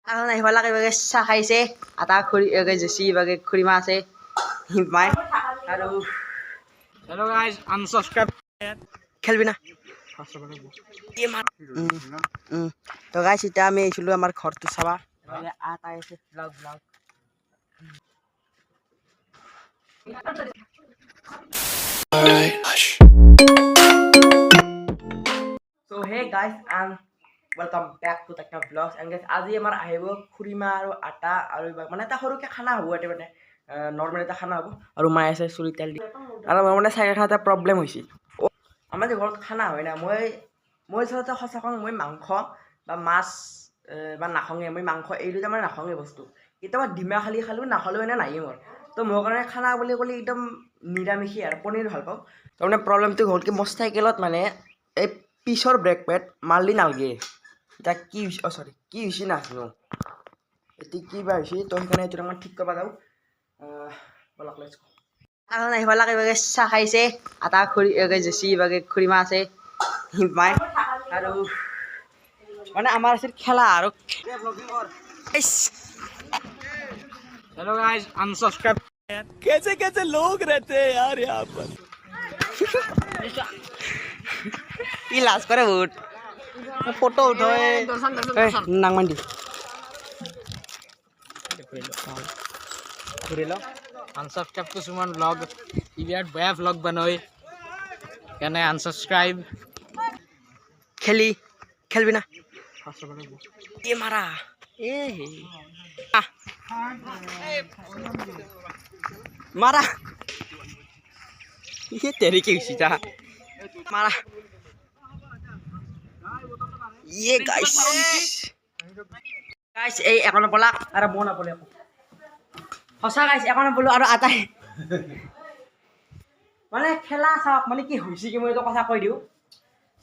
Ako na wala kay bagas sa kaise ata khuri kay jesi bage khurima ase mai aru Hello guys, unsubscribe. খেলবি না তো guys এটা আমি এসেছিলো আমার ঘরটো চাবা আটা আছে blog blog So hey guys and welcome back to Techno Vlogs and guys আজি আমাৰ আহিব খুৰিমা আৰু আটা আৰু মানে এটা সৰুকে খানা হ'ব এটা মানে নৰ্মেল এটা খানা হ'ব আৰু মাই আছে চুলি তেল দি আৰু মানে চাইকেল খাওঁতে প্ৰব্লেম হৈছিল আমাৰ যে ঘৰত খানা হয় না মই আচলতে সঁচা কওঁ মই মাংস বা মাছ বা নাখাওঁগে মই মাংস এই দুটা মানে নাখাওঁগে বস্তু কেতিয়াবা ডিমা খালি খালোঁ নাখালেও মানে নায়ে মোৰ তো মোৰ কাৰণে খানা বুলি ক'লে একদম নিৰামিষেই আৰু পনীৰ ভাল পাওঁ তাৰমানে প্ৰব্লেমটো হ'ল কি মোৰ চাইকেলত মানে এই পিছৰ ব্ৰেক পেড মাৰলি নালগে এটা কি সৰি কি হৈছে নাজানো এতিয়া কি বা হৈছে তো সেইকাৰণে এইটো মই ঠিক কৰিব যাওঁ বলক লেটছ গো এখন আহিব লাগে বাগে চাহ খাইছে আটা খৰি জেচি বাগে খুৰিমা আছে মাই আৰু মানে আমাৰ আছিল খেলা আৰু Hello guys, unsubscribe. कैसे कैसे लोग रहते हैं यार यहाँ पर ই লাজ কৰে বহুত ফটো উঠে নাংমান দি घूरे लो unsubscribe to Suman vlog. Idiot baya vlog banoi. Can I unsubscribe? খেলবি না এ মারা এ মারা ये तेरी की सीता मारा ये गाइस এই এখন বলা আর বনা বলে সঁচা গাইস এখন বলো আর আটাই মানে খেলা চাওক মানে কি হৈছে কি মই এইটো কথা কৈ দিওঁ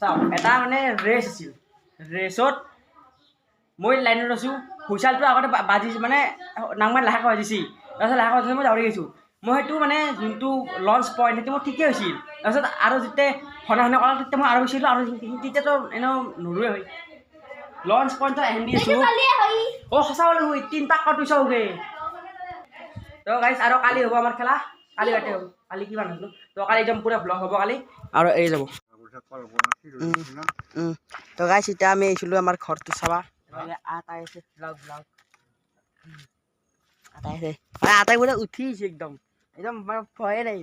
চাওক এটা মানে ৰেচ আছিল ৰেচত মই লাইনত আছোঁ হুইচালটো আগতে বাজিছে মানে নাংমান লাহেকৈ বাজিছি তাৰপিছত লাহেকৈ বাজিছে মই দৌৰি গৈছোঁ মই সেইটো মানে যোনটো লঞ্চ পইণ্ট সেইটো মোৰ ঠিকেই হৈছিল তাৰপিছত আৰু যেতিয়া সনা সনা কৰা তেতিয়া মই আৰু গৈছিলোঁ আৰু তেতিয়াতো এনেও নৰুৱে হয় লঞ্চ পইণ্টত এন দি আছোঁ অঁ সঁচা বোলে হয় 3 টাক কাটিছ হোগে তো গাইছ আৰু কালি হ'ব আমাৰ খেলা কালি ৰাতি হ'ব কালি কিমান হৈছিলোঁ তো কালি একদম পুৰা ব্লগ হ'ব কালি আৰু এৰি যাব তো গাইছ এতিয়া আমি আহিছিলোঁ আমাৰ ঘৰটো চাবা আটাই আছে ব্লগ ব্লগ আটাই আছে আটাই বোলে উঠিছে একদম একদম মানে ভয়ে নাই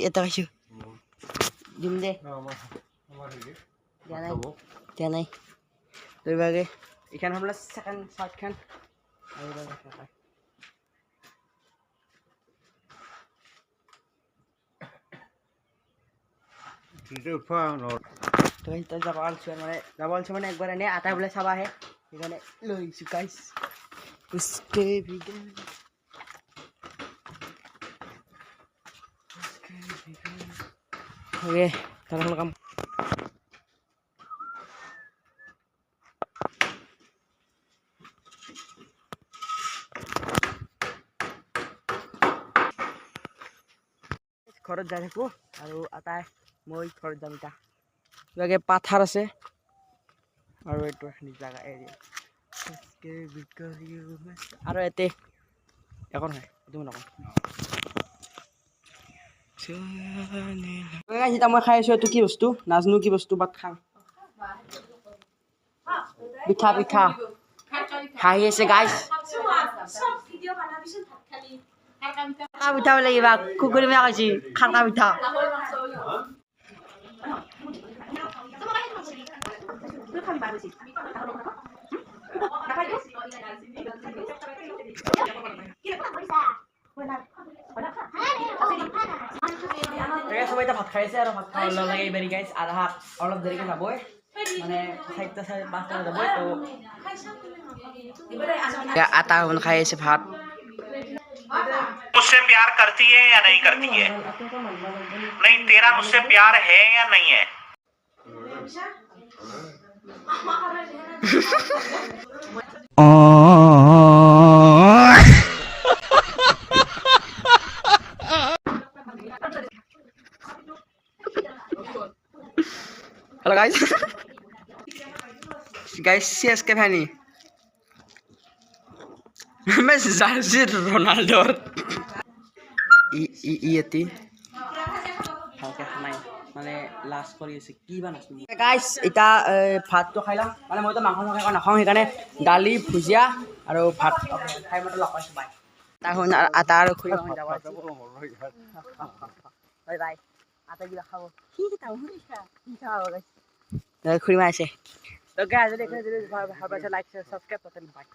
এটা কৈছোঁ দিম দে দিয়া নাই তোৰ বাগে এইখান বোলে ছেকেণ্ড চাৰ্টখন যাব আলছো মানে একবাৰ এনেই আটাই বোলে চাবা আহে সেইকাৰণে লৈছোঁ গাইছ उसके बिगड़ ओके चलो काम ঘৰত যাই থাকোঁ আৰু আটাই মই ঘৰত যাম এতিয়া কিবাকে পাথাৰ আছে আৰু এইটো জাগা এৰিয়া আৰু এতে একো নহয় এইটো নকওঁ এতিয়া মই খাই আছোঁ এইটো কি বস্তু নাজানো কি বস্তু বাট খাওঁ পিঠা পিঠা খাই আছে গাইছ খাৰকা পিঠা বোলে কিবা কুকুৰী মেয়া কৈছি খাৰকা পিঠা সবাই ভাত খাইছে আৰু ভাত খাব লাগে এইবাৰ গাইছ আধা অলপ দেৰিকে যাবই মানে 4:30-5টা যাবই তো আটা খাই আছে ভাত मुझसे प्यार करती है या नहीं करती है नहीं तेरा मुझसे प्यार है या नहीं है हेलो गाइस CSK फैनी मैं জাৰ্চি ৰনাল্ডোৰ ইয়েতি ভালকে খানাই মানে লাজ কৰি আছে কি বা নাচো গাইছ এতিয়া ভাতটো খাই লওঁ মানে মইতো মাংস নাখাওঁ সেইকাৰণে দালি ভুজিয়া আৰু ভাত খাই মইতো লগ পাইছোঁ বাই তাহোন আটা আৰু খুৰি মাংস যাব বাই বাই আটা কিবা খাব খুৰি মাৰিছে তো গাইছ যদি ভাল পাইছে লাইক সাবস্ক্ৰাইব কৰতে বাই